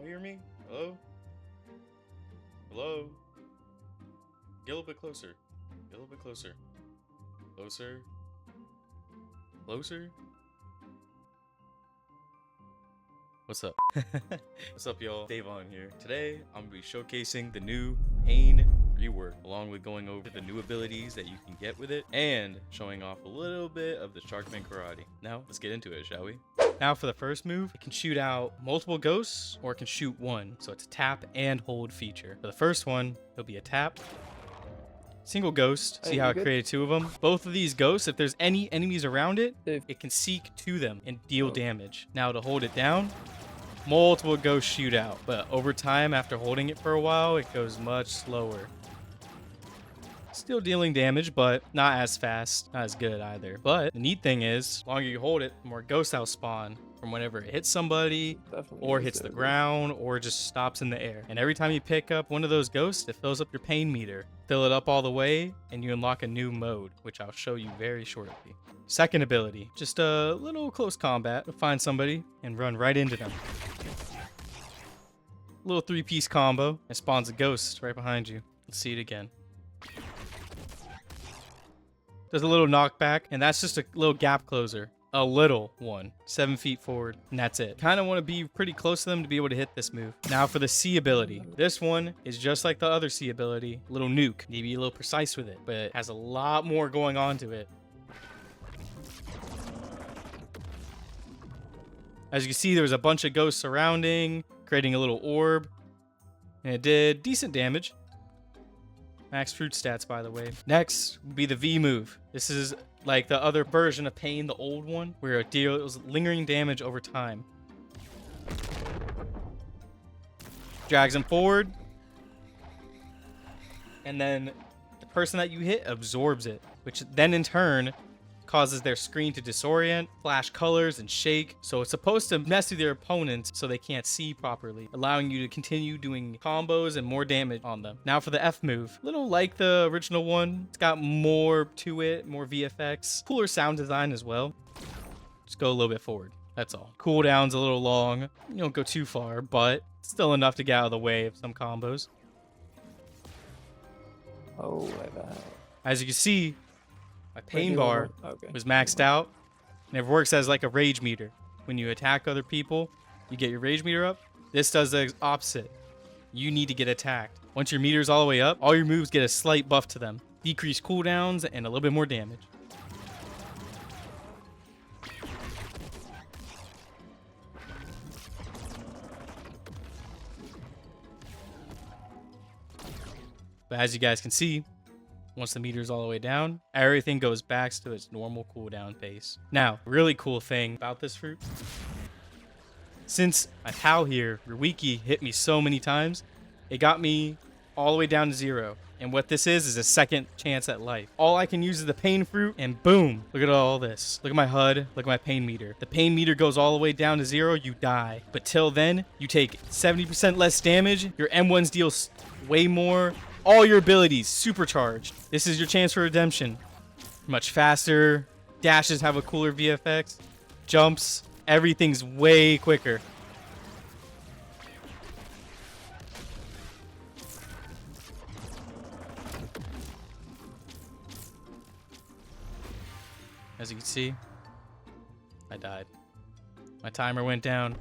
y'all hear me? Hello? Hello? Get a little bit closer. Get a little bit closer. Closer. Closer. What's up? What's up, y'all? Daveon here. Today, I'm gonna be showcasing the new Pain rework, along with going over the new abilities that you can get with it, and showing off a little bit of the Sharkman karate. Now, let's get into it, shall we? Now for the first move, it can shoot out multiple ghosts, or it can shoot one. So it's a tap and hold feature. For the first one, it'll be a tap. Single ghost. See how I created two of them? Both of these ghosts, if there's any enemies around it, it can seek to them and deal damage. Now to hold it down, multiple ghosts shoot out. But over time, after holding it for a while, it goes much slower. Still dealing damage, but not as fast, not as good either. But the neat thing is, the longer you hold it, the more ghosts out spawn from whenever it hits somebody, or hits the ground, or just stops in the air. And every time you pick up one of those ghosts, it fills up your pain meter. Fill it up all the way, and you unlock a new mode, which I'll show you very shortly. Second ability, just a little close combat to find somebody and run right into them. Little three-piece combo, and spawns a ghost right behind you. Let's see it again. There's a little knockback, and that's just a little gap closer. A little one, 7 feet forward, and that's it. Kind of want to be pretty close to them to be able to hit this move. Now for the C ability. This one is just like the other C ability, a little nuke. Maybe a little precise with it, but it has a lot more going on to it. As you can see, there was a bunch of ghosts surrounding, creating a little orb, and it did decent damage. Max fruit stats, by the way. Next would be the V move. This is like the other version of Pain, the old one, where it deals lingering damage over time. Drags him forward, and then the person that you hit absorbs it, which then in turn causes their screen to disorient, flash colors, and shake. So it's supposed to mess with your opponents so they can't see properly, allowing you to continue doing combos and more damage on them. Now for the F move. Little like the original one. It's got more to it, more VFX. Cooler sound design as well. Just go a little bit forward. That's all. Cooldown's a little long. You don't go too far, but still enough to get out of the way of some combos. Oh, my bad. As you can see, my pain bar was maxed out, and it works as like a rage meter. When you attack other people, you get your rage meter up. This does the opposite. You need to get attacked. Once your meter's all the way up, all your moves get a slight buff to them. Decrease cooldowns and a little bit more damage. But as you guys can see, once the meter's all the way down, everything goes back to its normal cooldown pace. Now, really cool thing about this fruit, since my pal here, Ruiki, hit me so many times, it got me all the way down to 0. And what this is a second chance at life. All I can use is the pain fruit, and boom, look at all this. Look at my HUD, look at my pain meter. The pain meter goes all the way down to 0, you die. But till then, you take 70% less damage, your M1s deal way more, all your abilities supercharged. This is your chance for redemption. Much faster. Dashes have a cooler VFX. Jumps. Everything's way quicker. As you can see, I died. My timer went down.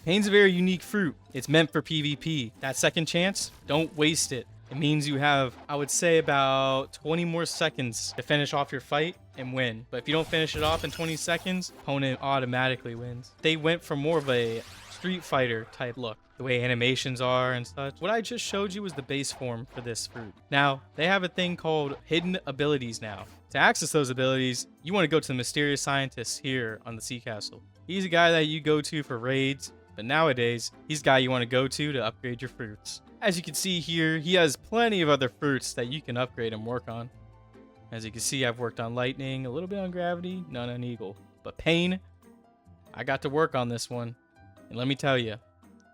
Pain's a very unique fruit. It's meant for PvP. That second chance, don't waste it. It means you have, I would say, about 20 more seconds to finish off your fight and win. But if you don't finish it off in 20 seconds, opponent automatically wins. They went for more of a Street Fighter type look, the way animations are and such. What I just showed you was the base form for this fruit. Now, they have a thing called hidden abilities now. To access those abilities, you want to go to the mysterious scientist here on the Sea Castle. He's a guy that you go to for raids, but nowadays, he's a guy you want to go to upgrade your fruits. As you can see here, he has plenty of other fruits that you can upgrade and work on. As you can see, I've worked on lightning, a little bit on gravity, none on eagle. But pain, I got to work on this one. And let me tell you,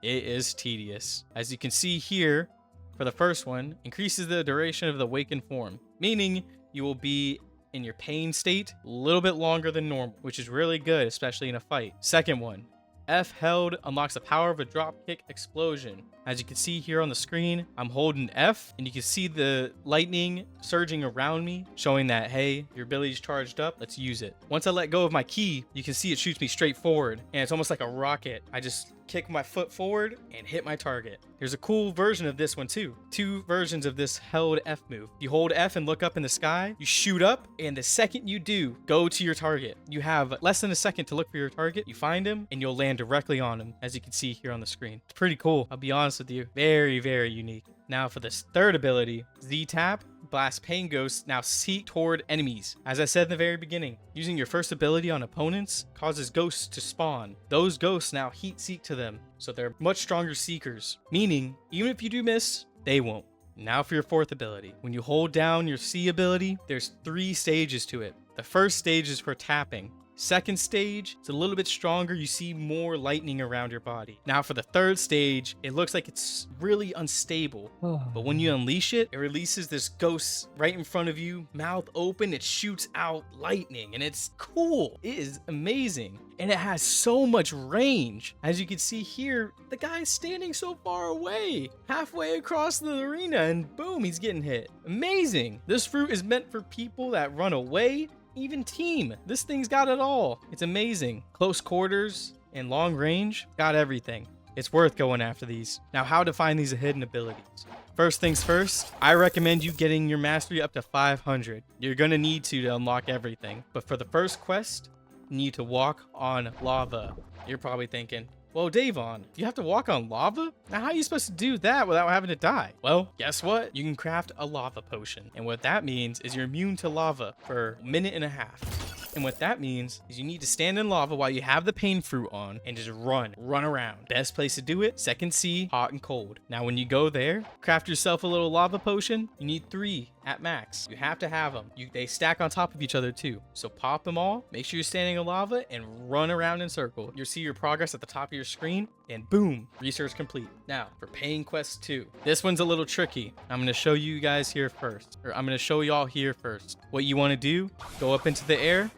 it is tedious. As you can see here, for the first one, increases the duration of the awakened form, meaning you will be in your pain state a little bit longer than normal, which is really good, especially in a fight. Second one, F held unlocks the power of a drop kick explosion. As you can see here on the screen, I'm holding F and you can see the lightning surging around me, showing that, hey, your ability's charged up, let's use it. Once I let go of my key, you can see it shoots me straight forward and it's almost like a rocket. I just kick my foot forward and hit my target. There's a cool version of this one too. Two versions of this held F move. You hold F and look up in the sky, you shoot up, and the second you do, go to your target. You have less than a second to look for your target, you find him, and you'll land directly on him, as you can see here on the screen. It's pretty cool, I'll be honest with you. Very, very unique. Now for this third ability, Z tap, blast pain ghosts now seek toward enemies. As I said in the very beginning, using your first ability on opponents causes ghosts to spawn. Those ghosts now heat seek to them, so they're much stronger seekers, meaning even if you do miss, they won't. Now for your fourth ability. When you hold down your C ability, there's 3 stages to it. The first stage is for tapping. Second stage, it's a little bit stronger. You see more lightning around your body. Now for the third stage, it looks like it's really unstable. But when you unleash it, it releases this ghost right in front of you, mouth open, it shoots out lightning and it's cool. It is amazing. And it has so much range. As you can see here, the guy is standing so far away, halfway across the arena, and boom, he's getting hit. Amazing. This fruit is meant for people that run away, even team. This thing's got it all. It's amazing. Close quarters and long range, got everything. It's worth going after these. Now, how to find these hidden abilities. First things first, I recommend you getting your mastery up to 500. You're gonna need to unlock everything. But for the first quest, you need to walk on lava. You're probably thinking, well, Daveon, you have to walk on lava? Now, how are you supposed to do that without having to die? Well, guess what? You can craft a lava potion. And what that means is you're immune to lava for a minute and a half. And what that means is you need to stand in lava while you have the pain fruit on and just run around. Best place to do it, second sea, hot and cold. Now, when you go there, craft yourself a little lava potion. You need 3 at max. You have to have them. They stack on top of each other too. So pop them all, make sure you're standing in lava and run around in circle. You'll see your progress at the top of your screen and boom, research complete. Now for paying quest 2. This one's a little tricky. I'm gonna show you guys here first, or I'm gonna show y'all here first. What you wanna do, go up into the air,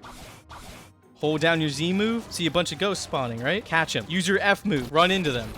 hold down your Z move, see a bunch of ghosts spawning, right? Catch them. Use your F move, run into them.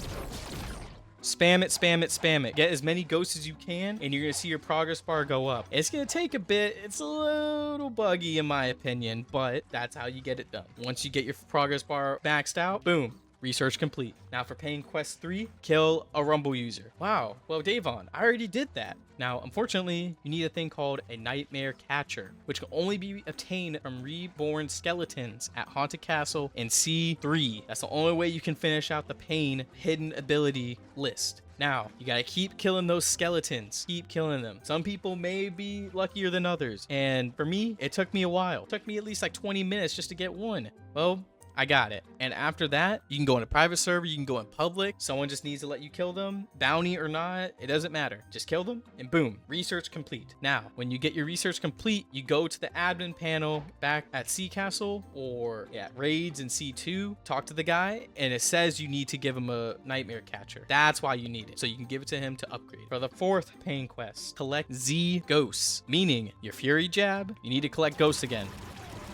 Spam it, spam it, spam it. Get as many ghosts as you can, and you're gonna see your progress bar go up. It's gonna take a bit. It's a little buggy in my opinion, but that's how you get it done. Once you get your progress bar maxed out, boom, research complete. Now for paying quest 3, kill a rumble user. Wow, well Daveon, I already did that. Now, unfortunately, you need a thing called a nightmare catcher, which can only be obtained from reborn skeletons at Haunted Castle in C3. That's the only way you can finish out the pain hidden ability list. Now, you gotta keep killing those skeletons. Keep killing them. Some people may be luckier than others. And for me, it took me a while. It took me at least like 20 minutes just to get one. Well, I got it. And after that, you can go in a private server, you can go in public. Someone just needs to let you kill them. Bounty or not, it doesn't matter. Just kill them and boom, research complete. Now, when you get your research complete, you go to the admin panel back at Sea Castle or at Raids in C2, talk to the guy, and it says you need to give him a nightmare catcher. That's why you need it. So you can give it to him to upgrade. For the 4th paying quest, collect Z ghosts, meaning your Fury jab, you need to collect ghosts again.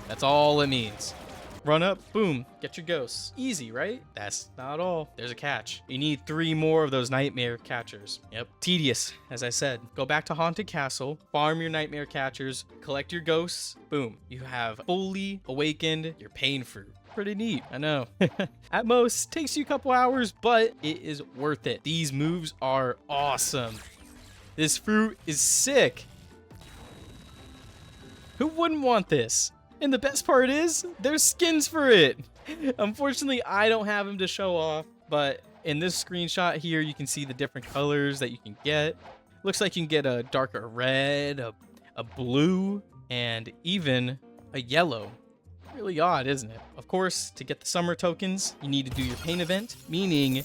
That's all it means. Run up, boom, get your ghosts. Easy, right? That's not all. There's a catch. You need 3 more of those nightmare catchers. Yep, tedious, as I said. Go back to Haunted Castle, farm your nightmare catchers, collect your ghosts, boom. You have fully awakened your pain fruit. Pretty neat, I know. At most, takes you a couple hours, but it is worth it. These moves are awesome. This fruit is sick. Who wouldn't want this? And the best part is, there's skins for it. Unfortunately, I don't have them to show off, but in this screenshot here, you can see the different colors that you can get. Looks like you can get a darker red, a blue, and even a yellow. Really odd, isn't it? Of course, to get the summer tokens, you need to do your pain event, meaning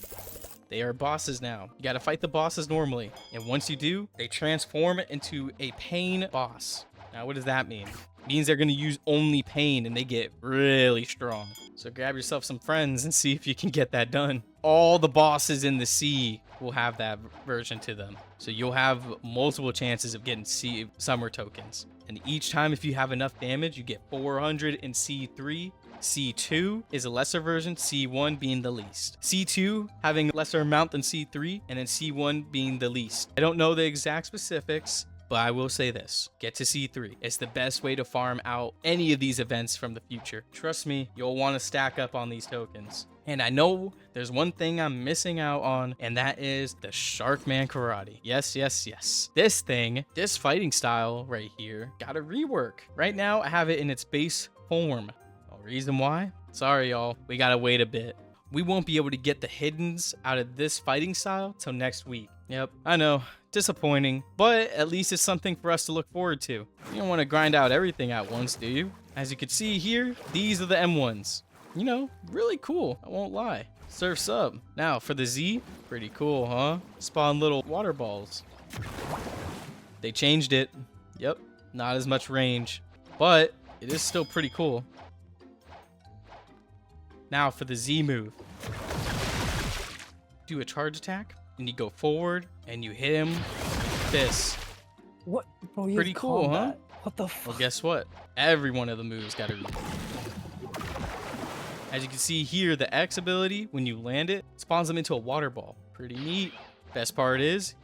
they are bosses now. You gotta fight the bosses normally. And once you do, they transform into a pain boss. Now, what does that mean? It means they're gonna use only pain and they get really strong. So grab yourself some friends and see if you can get that done. All the bosses in the sea will have that version to them. So you'll have multiple chances of getting summer tokens. And each time if you have enough damage, you get 400 in C3, C2 is a lesser version, C1 being the least. C2 having lesser amount than C3, and then C1 being the least. I don't know the exact specifics, but I will say this, get to C3. It's the best way to farm out any of these events from the future. Trust me, you'll want to stack up on these tokens. And I know there's one thing I'm missing out on, and that is the Sharkman Karate. Yes, yes, yes. This thing, this fighting style right here, got a rework. Right now, I have it in its base form. The reason why? Sorry, y'all. We gotta wait a bit. We won't be able to get the hiddens out of this fighting style till next week. Yep, I know. Disappointing, but at least it's something for us to look forward to. You don't want to grind out everything at once, do you? As you can see here, these are the M1s. You know, really cool, I won't lie. Surf's up. Now for the Z, pretty cool, huh? Spawn little water balls. They changed it. Yep, not as much range, but it is still pretty cool. Now for the Z move. Do a charge attack, and you go forward, and you hit him with this. What? Bro, you pretty cool, huh? What the fuck? Well, guess what? Every one of the moves got a read. As you can see here, the X ability, when you land it, spawns them into a water ball. Pretty neat. Best part is,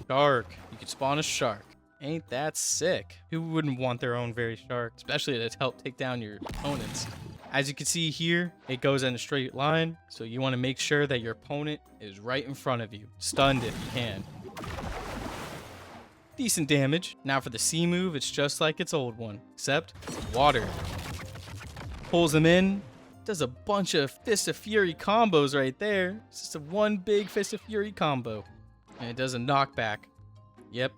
shark. You can spawn a shark. Ain't that sick? Who wouldn't want their own very shark, especially to help take down your opponents? As you can see here, it goes in a straight line, so you want to make sure that your opponent is right in front of you. Stunned if you can. Decent damage. Now for the C move, it's just like its old one, except water. Pulls him in, does a bunch of Fist of Fury combos right there. It's just a one big Fist of Fury combo. And it does a knockback. Yep.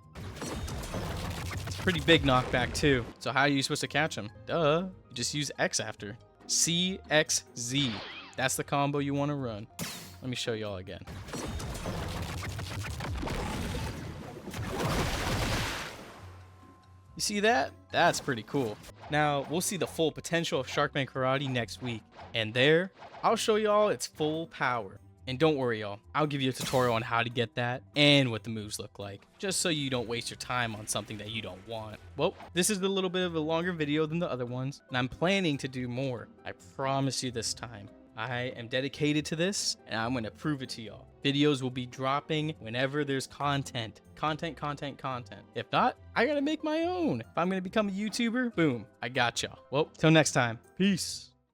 It's a pretty big knockback too. So how are you supposed to catch him? Duh. You just use X after. CXZ. That's the combo you want to run. Let me show y'all again. You see that? That's pretty cool. Now, we'll see the full potential of Sharkman Karate next week. And there, I'll show y'all its full power. And don't worry, y'all. I'll give you a tutorial on how to get that and what the moves look like, just so you don't waste your time on something that you don't want. Well, this is a little bit of a longer video than the other ones, and I'm planning to do more. I promise you this time. I am dedicated to this, and I'm going to prove it to y'all. Videos will be dropping whenever there's content. Content. If not, I got to make my own. If I'm going to become a YouTuber, boom, I got y'all. Well, till next time. Peace.